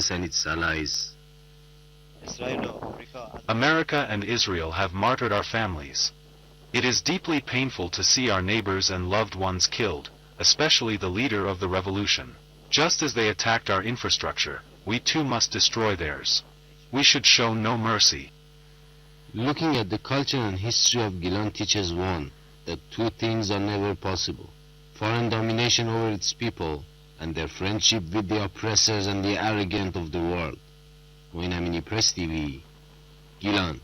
US and its allies. America and Israel have martyred our families. It is deeply painful to see our neighbors and loved ones killed, especially the leader of the revolution. Just as they attacked our infrastructure, we too must destroy theirs. We should show no mercy. Looking at the culture and history of Gilan teaches one, that two things are never possible: foreign domination over its people, and their friendship with the oppressors and the arrogant of the world. Moinamini Press TV, Gilan.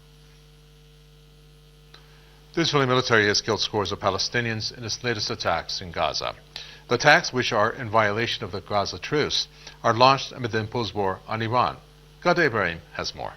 The Israeli military has killed scores of Palestinians in its latest attacks in Gaza. The attacks, which are in violation of the Gaza truce, are launched amid the imposed war on Iran. Gada Ibrahim has more.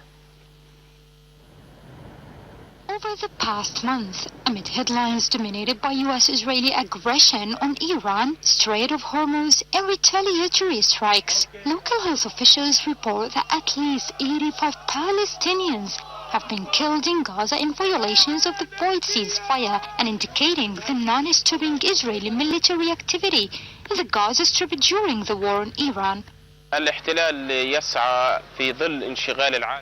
Over the past month, amid headlines dominated by U.S.-Israeli aggression on Iran, Strait of Hormuz, and retaliatory strikes, local health officials report that at least 85 Palestinians have been killed in Gaza in violations of the void ceasefire, and indicating the non-stopping Israeli military activity in the Gaza Strip during the war on Iran.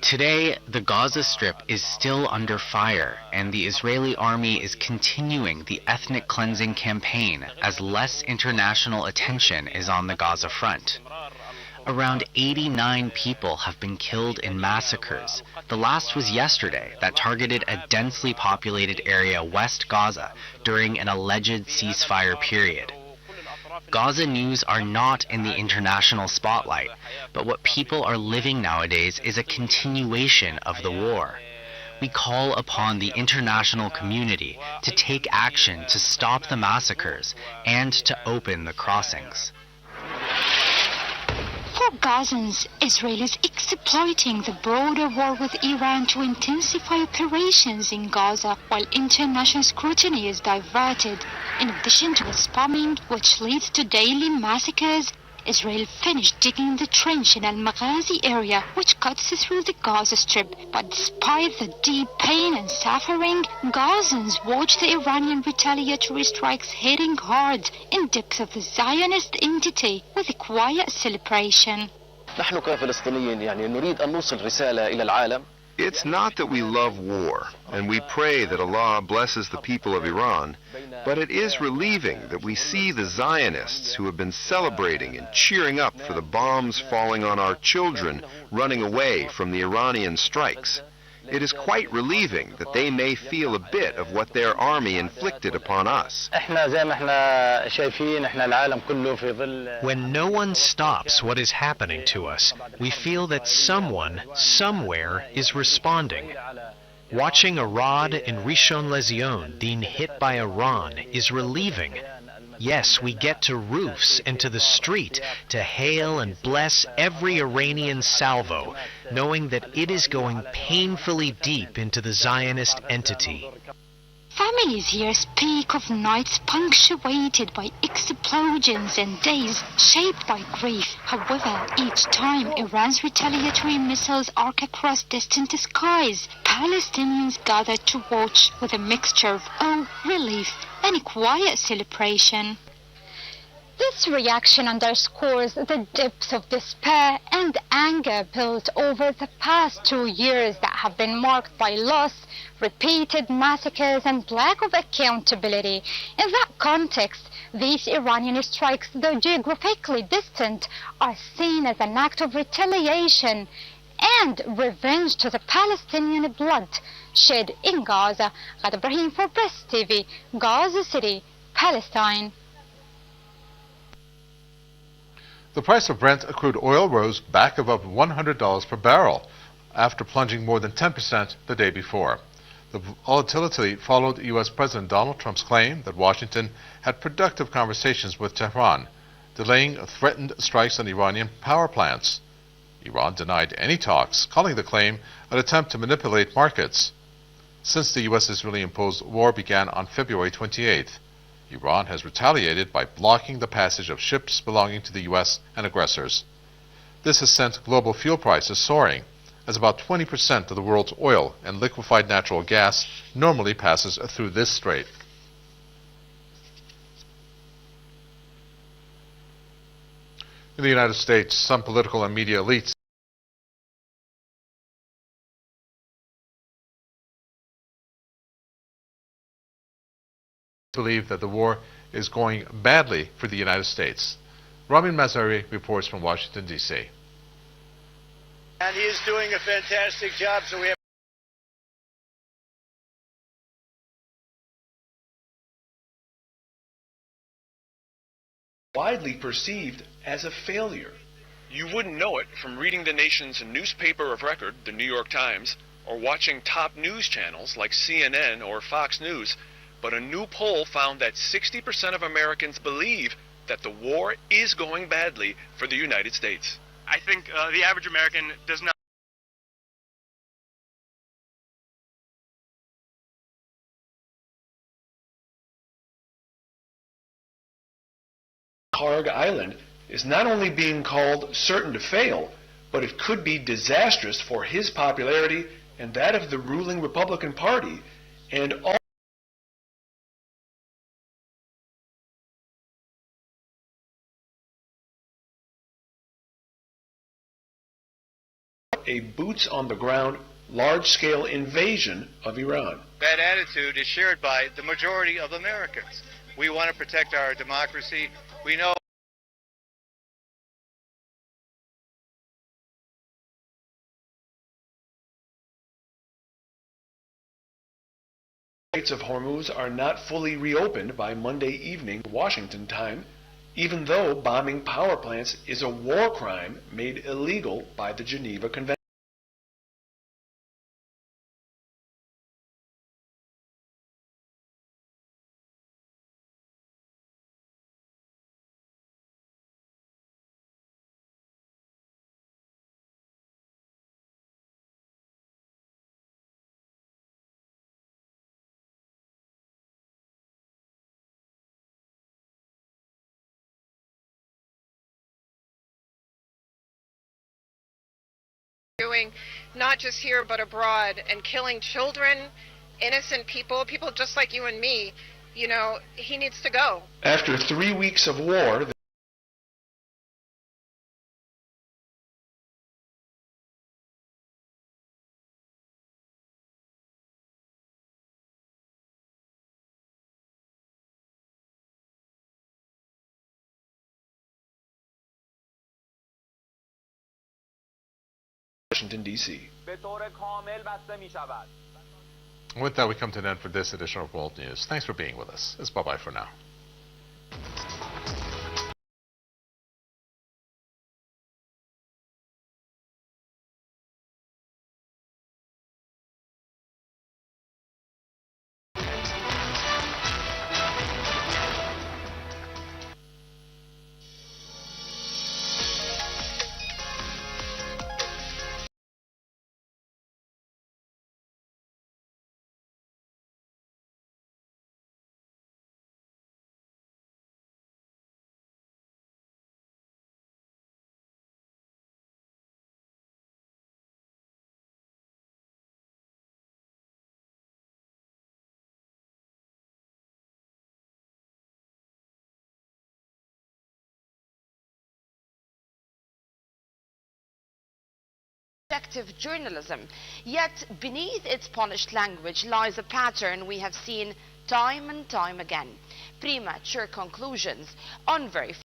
Today, the Gaza Strip is still under fire, and the Israeli army is continuing the ethnic cleansing campaign as less international attention is on the Gaza front. Around 89 people have been killed in massacres. The last was yesterday, that targeted a densely populated area west Gaza during an alleged ceasefire period. Gaza news are not in the international spotlight, but what people are living nowadays is a continuation of the war. We call upon the international community to take action to stop the massacres and to open the crossings. For Gazans, Israel is exploiting the broader war with Iran to intensify operations in Gaza, while international scrutiny is diverted. In addition to its bombing, which leads to daily massacres, Israel finished digging the trench in Al-Maghazi area, which cuts through the Gaza Strip. But despite the deep pain and suffering, Gazans watch the Iranian retaliatory strikes hitting hard in depth of the Zionist entity with a quiet celebration. It's not that we love war, and we pray that Allah blesses the people of Iran, but it is relieving that we see the Zionists who have been celebrating and cheering up for the bombs falling on our children running away from the Iranian strikes. It is quite relieving that they may feel a bit of what their army inflicted upon us. When no one stops what is happening to us, we feel that someone, somewhere, is responding. Watching Arad and Rishon LeZion being hit by Iran is relieving. Yes, we get to roofs and to the street to hail and bless every Iranian salvo, knowing that it is going painfully deep into the Zionist entity. Families here speak of nights punctuated by explosions and days shaped by grief. However, each time Iran's retaliatory missiles arc across distant skies, Palestinians gather to watch with a mixture of awe, relief, and a quiet celebration. This reaction underscores the depths of despair and anger built over the past 2 years that have been marked by loss, repeated massacres, and lack of accountability. In that context, these Iranian strikes, though geographically distant, are seen as an act of retaliation and revenge to the Palestinian blood shed in Gaza. Gada Ibrahim for Press TV, Gaza City, Palestine. The price of Brent crude oil rose back above $100 per barrel after plunging more than 10% the day before. The volatility followed U.S. President Donald Trump's claim that Washington had productive conversations with Tehran, delaying threatened strikes on Iranian power plants. Iran denied any talks, calling the claim an attempt to manipulate markets. Since the U.S.-Israeli imposed war began on February 28th, Iran has retaliated by blocking the passage of ships belonging to the U.S. and aggressors. This has sent global fuel prices soaring, as about 20% of the world's oil and liquefied natural gas normally passes through this strait. In the United States, some political and media elites believe that the war is going badly for the United States. Ramin Mazari reports from Washington, D.C. And he is doing a fantastic job, so we have widely perceived as a failure. You wouldn't know it from reading the nation's newspaper of record, the New York Times, or watching top news channels like CNN or Fox News, but a new poll found that 60% of Americans believe that the war is going badly for the United States. I think the average American does not. Karg Island is not only being called certain to fail, but it could be disastrous for his popularity and that of the ruling Republican Party, and all a boots-on-the-ground, large-scale invasion of Iran. that attitude is shared by the majority of Americans. We want to protect our democracy. We know Straits of Hormuz are not fully reopened by Monday evening Washington time, even though bombing power plants is a war crime made illegal by the Geneva Convention. Doing not just here but abroad, and killing children, innocent people just like you and me, you know, he needs to go. After 3 weeks of war, Washington, D.C. With that, we come to an end for this edition of World News. Thanks for being with us. It's bye-bye for now. Objective journalism, yet beneath its polished language lies a pattern we have seen time and time again: premature conclusions, unverified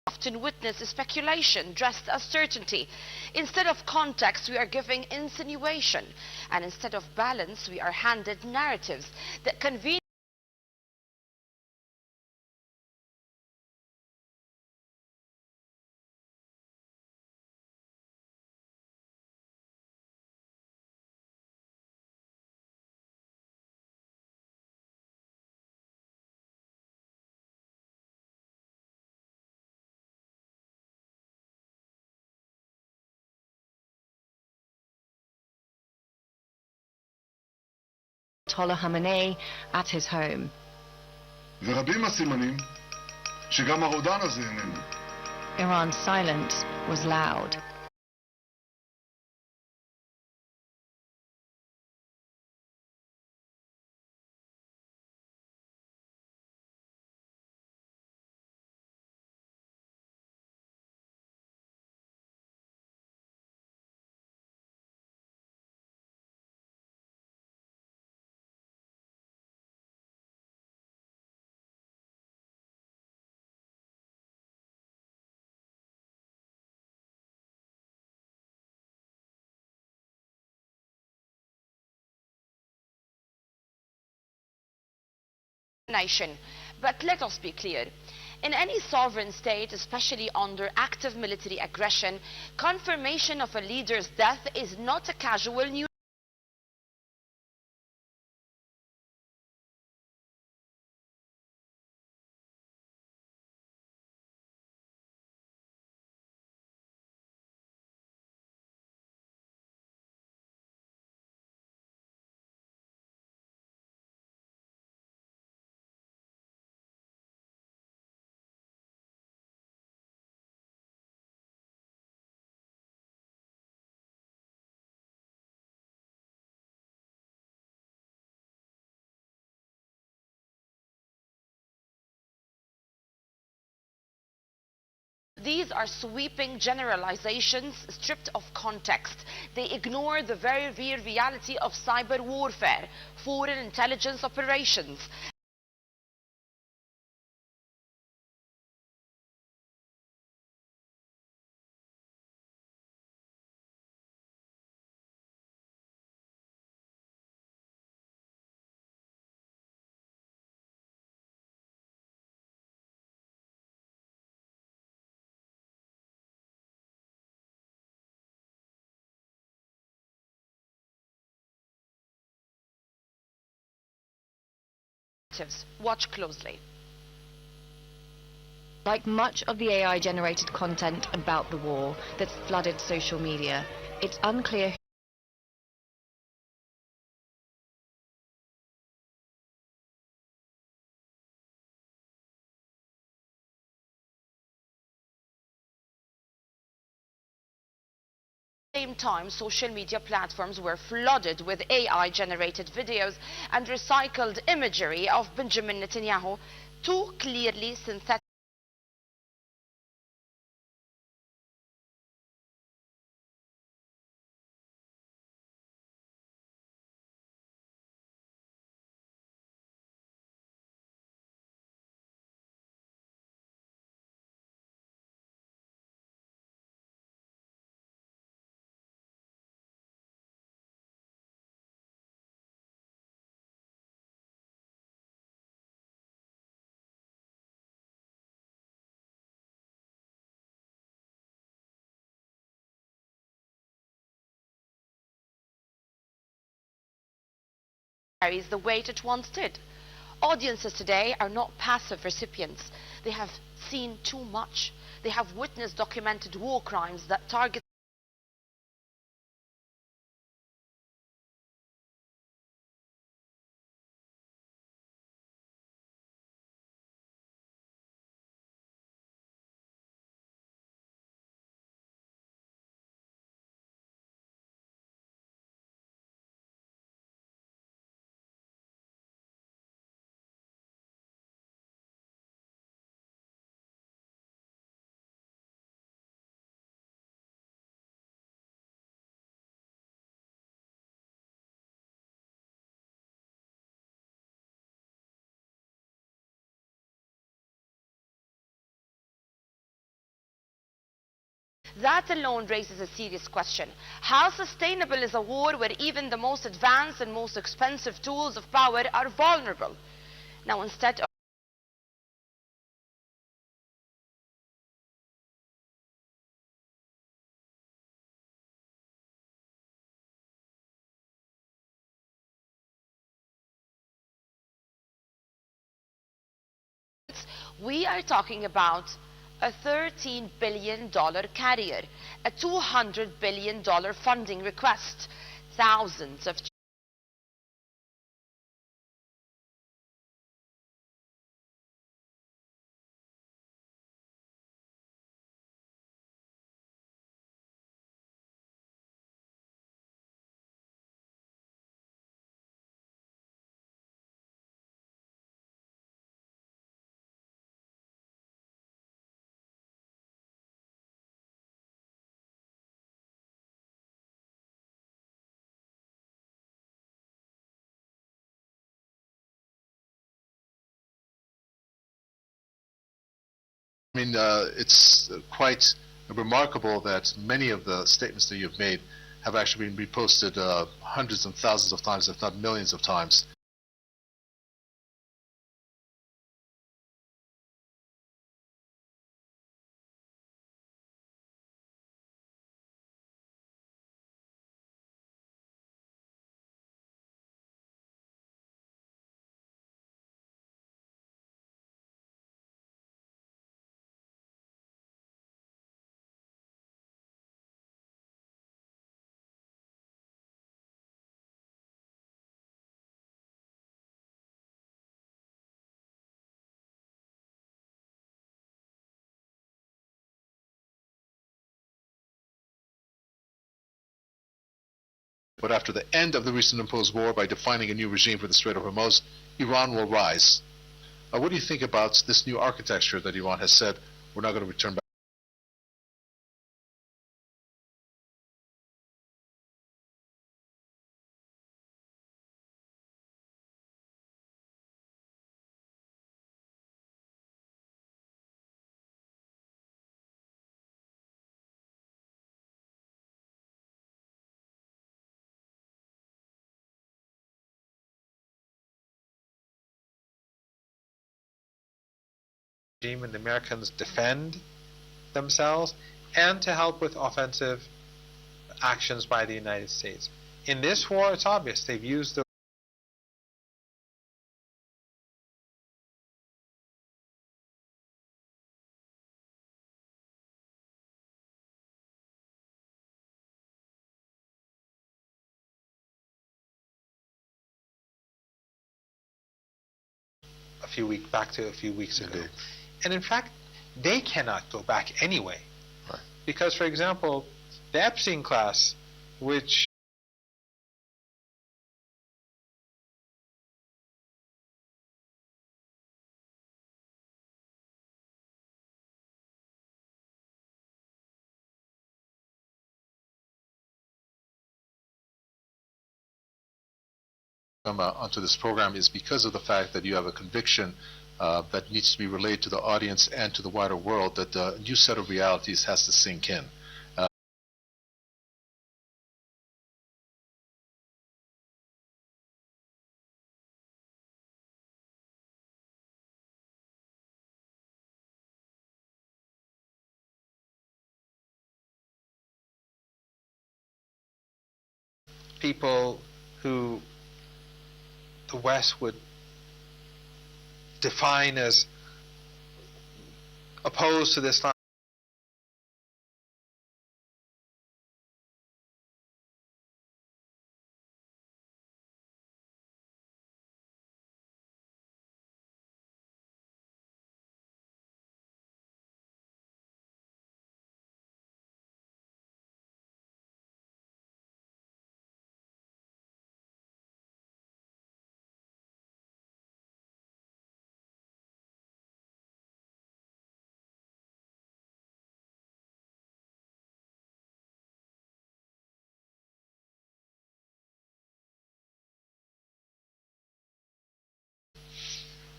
often witness speculation dressed as certainty. Instead of context, we are giving insinuation, and instead of balance, we are handed narratives that conveniently Ayatollah Khamenei at his home. Iran's silence was loud. nation. But let us be clear. In any sovereign state, especially under active military aggression, confirmation of a leader's death is not a casual news. These are sweeping generalizations stripped of context. They ignore the very real reality of cyber warfare, foreign intelligence operations. Watch closely. Like much of the AI-generated content about the war that's flooded social media, it's unclear At the same time, social media platforms were flooded with AI-generated videos and recycled imagery of Benjamin Netanyahu, too clearly synthetic. Carries the weight it once did. Audiences today are not passive recipients. They have seen too much. They have witnessed documented war crimes that target That alone raises a serious question. How sustainable is a war where even the most advanced and most expensive tools of power are vulnerable? Now, instead of we are talking about a $13 billion carrier, a $200 billion funding request, thousands of It's quite remarkable that many of the statements that you've made have actually been reposted hundreds and thousands of times, if not millions of times. But after the end of the recent imposed war, by defining a new regime for the Strait of Hormuz, Iran will rise. What do you think about this new architecture that Iran has said we're not going to return back? And the Americans defend themselves and to help with offensive actions by the United States. In this war, it's obvious they've used the back to a few weeks ago. And in fact, they cannot go back anyway. Right. Because, for example, the Epstein class, which come onto this program is because of the fact that you have a conviction that needs to be relayed to the audience and to the wider world that a new set of realities has to sink in. people who the West would define as opposed to this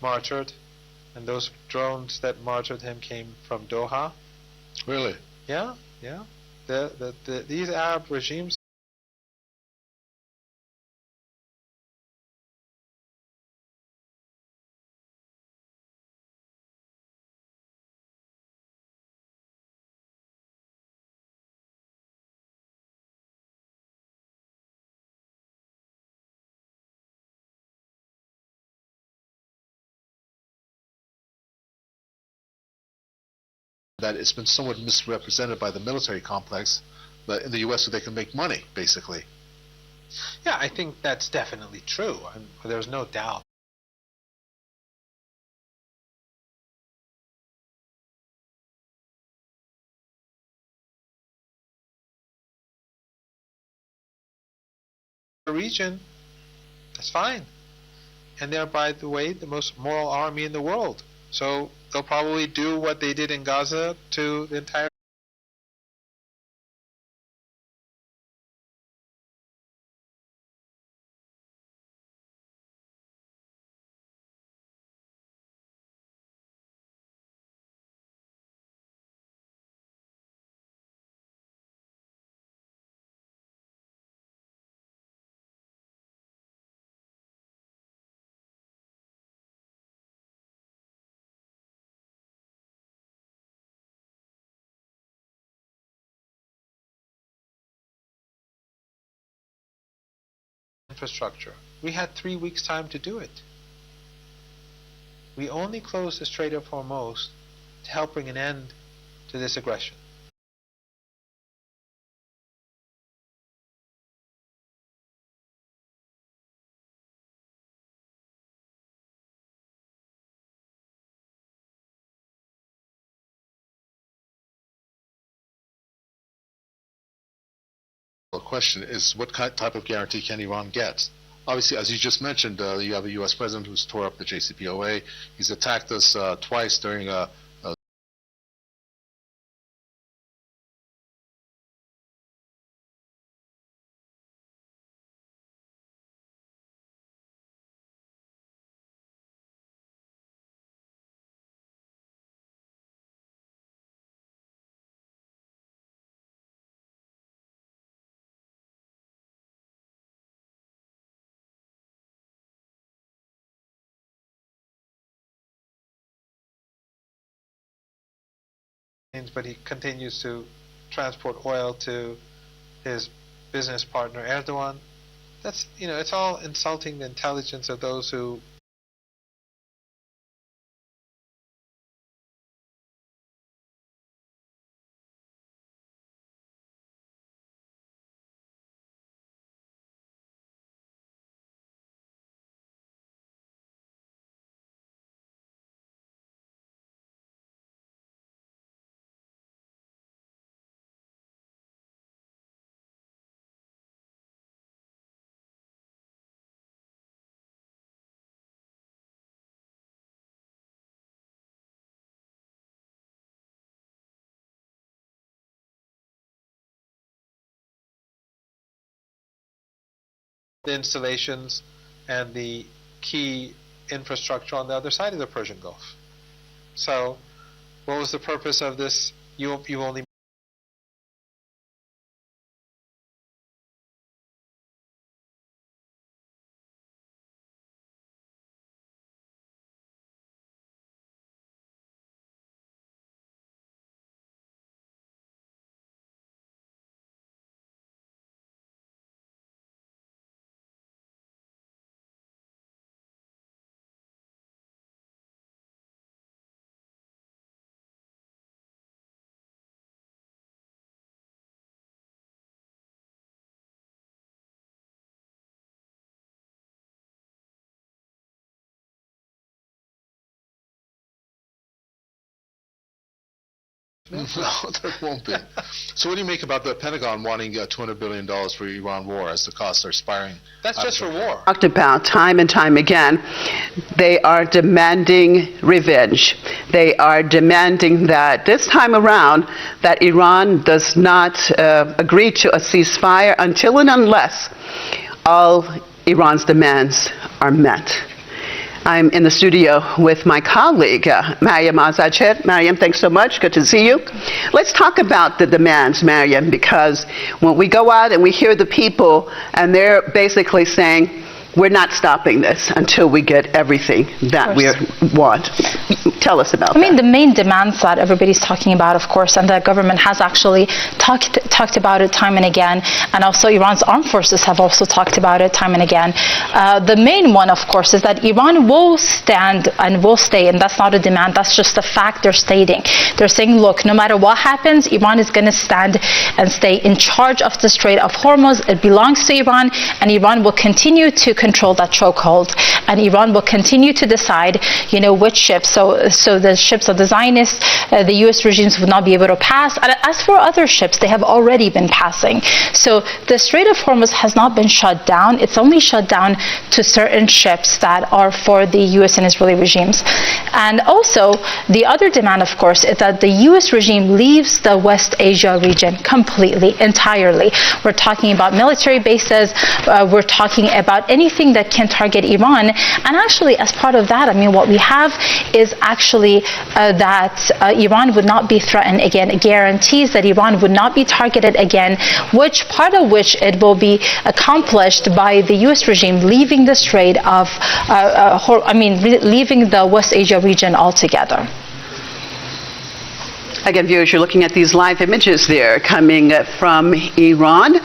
martyred, and those drones that martyred him came from Doha. Really? Yeah, yeah. These Arab regimes that it's been somewhat misrepresented by the military complex, but in the U.S. so they can make money, basically. Yeah, I think that's definitely true. There's no doubt. The region, that's fine. And they're, by the way, the most moral army in the world. So they'll probably do what they did in Gaza to the entire infrastructure. We had 3 weeks' time to do it. We only closed the Strait of Hormuz to help bring an end to this aggression. The question is, what type of guarantee can Iran get? Obviously, as you just mentioned, you have a U.S. president who's tore up the JCPOA. He's attacked us twice during a but he continues to transport oil to his business partner Erdogan. That's, it's all insulting the intelligence of those who the installations and the key infrastructure on the other side of the Persian Gulf. So, what was the purpose of this? You only No, there won't be. So what do you make about the Pentagon wanting $200 billion for Iran war as the costs are spiraling? That's just for war. Talked about time and time again. They are demanding revenge. They are demanding that this time around that Iran does not agree to a ceasefire until and unless all Iran's demands are met. I'm in the studio with my colleague, Maryam Azadeh. Maryam, thanks so much. Good to see you. Let's talk about the demands, Maryam, because when we go out and we hear the people, and they're basically saying, we're not stopping this until we get everything that we want. Tell us about that. I mean, the main demands that everybody's talking about, of course, and the government has actually talked about it time and again, and also Iran's armed forces have also talked about it time and again. The main one, of course, is that Iran will stand and will stay, and that's not a demand, that's just a fact they're stating. They're saying, look, no matter what happens, Iran is going to stand and stay in charge of the Strait of Hormuz. It belongs to Iran, and Iran will continue to control that chokehold, and Iran will continue to decide, which ships. So the ships of the Zionists, the U.S. regimes would not be able to pass. And as for other ships, they have already been passing. So the Strait of Hormuz has not been shut down. It's only shut down to certain ships that are for the U.S. and Israeli regimes. And also, the other demand, of course, is that the U.S. regime leaves the West Asia region completely, entirely. We're talking about military bases. We're talking about anything that can target Iran. And actually, as part of that, I mean, what we have is actually that Iran would not be threatened again, guarantees that Iran would not be targeted again, part of which it will be accomplished by the U.S. regime leaving the Strait of, leaving the West Asia region altogether. Again, viewers, you're looking at these live images there coming from Iran.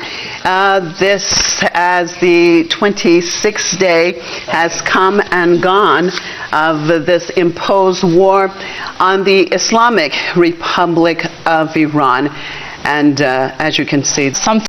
This, as the 26th day has come and gone of this imposed war on the Islamic Republic of Iran. And as you can see,